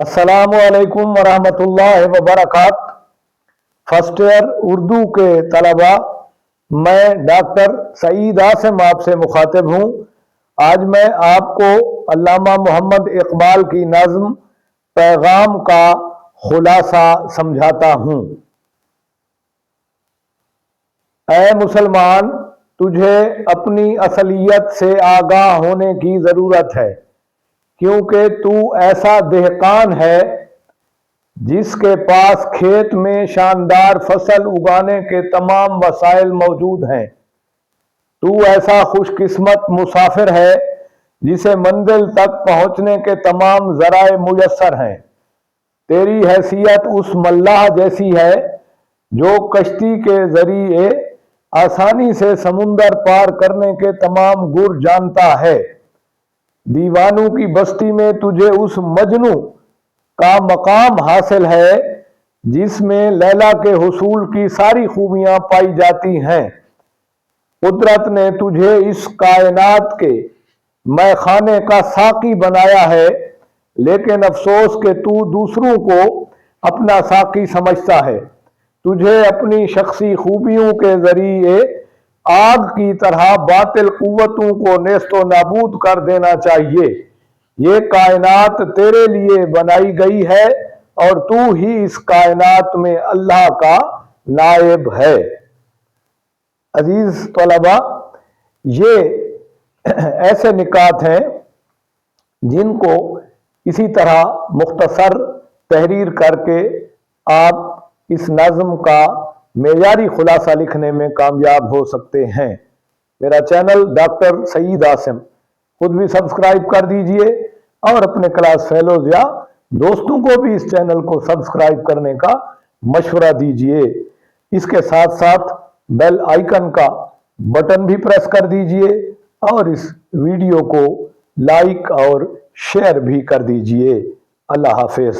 अस्सलामु अलैकुम वरहमतुल्लाहि वबरकात। फर्स्ट ईयर उर्दू के तलबा, मैं डॉक्टर सईद आसिम आपसे मुखातिब हूँ। आज मैं आपको अल्लामा मोहम्मद इकबाल की नज़्म पैगाम का खुलासा समझाता हूँ। ऐ मुसलमान, तुझे अपनी असलियत से आगाह होने की ज़रूरत है, क्योंकि तू ऐसा देहकान है जिसके पास खेत में शानदार फसल उगाने के तमाम वसाइल मौजूद हैं। तू ऐसा खुशकिस्मत मुसाफिर है जिसे मंजिल तक पहुंचने के तमाम ज़राए मुयस्सर हैं। तेरी हैसियत उस मल्लाह जैसी है जो कश्ती के जरिए आसानी से समुंदर पार करने के तमाम गुर जानता है। दीवानों की बस्ती में तुझे उस मजनू का मकाम हासिल है जिसमें लैला के हुसूल की सारी खूबियां पाई जाती हैं। कुदरत ने तुझे इस कायनात के मैखाने का साकी बनाया है, लेकिन अफसोस कि तू दूसरों को अपना साकी समझता है। तुझे अपनी शख्सी खूबियों के जरिए आग की तरह बातिल कुव्वतों को नेस्तो नाबूद कर देना चाहिए। ये कायनात तेरे लिए बनाई गई है और तू ही इस कायनात में अल्लाह का नायब है। अजीज तलबा, ये ऐसे निकात हैं जिनको इसी तरह मुख्तसर तहरीर करके आप इस नज़्म का मेयारी खुलासा लिखने में कामयाब हो सकते हैं। मेरा चैनल डॉक्टर सईद आसिम, खुद भी सब्सक्राइब कर दीजिए और अपने क्लास फेलोज या दोस्तों को भी इस चैनल को सब्सक्राइब करने का मशवरा दीजिए। इसके साथ साथ बेल आइकन का बटन भी प्रेस कर दीजिए और इस वीडियो को लाइक और शेयर भी कर दीजिए। अल्लाह हाफिज।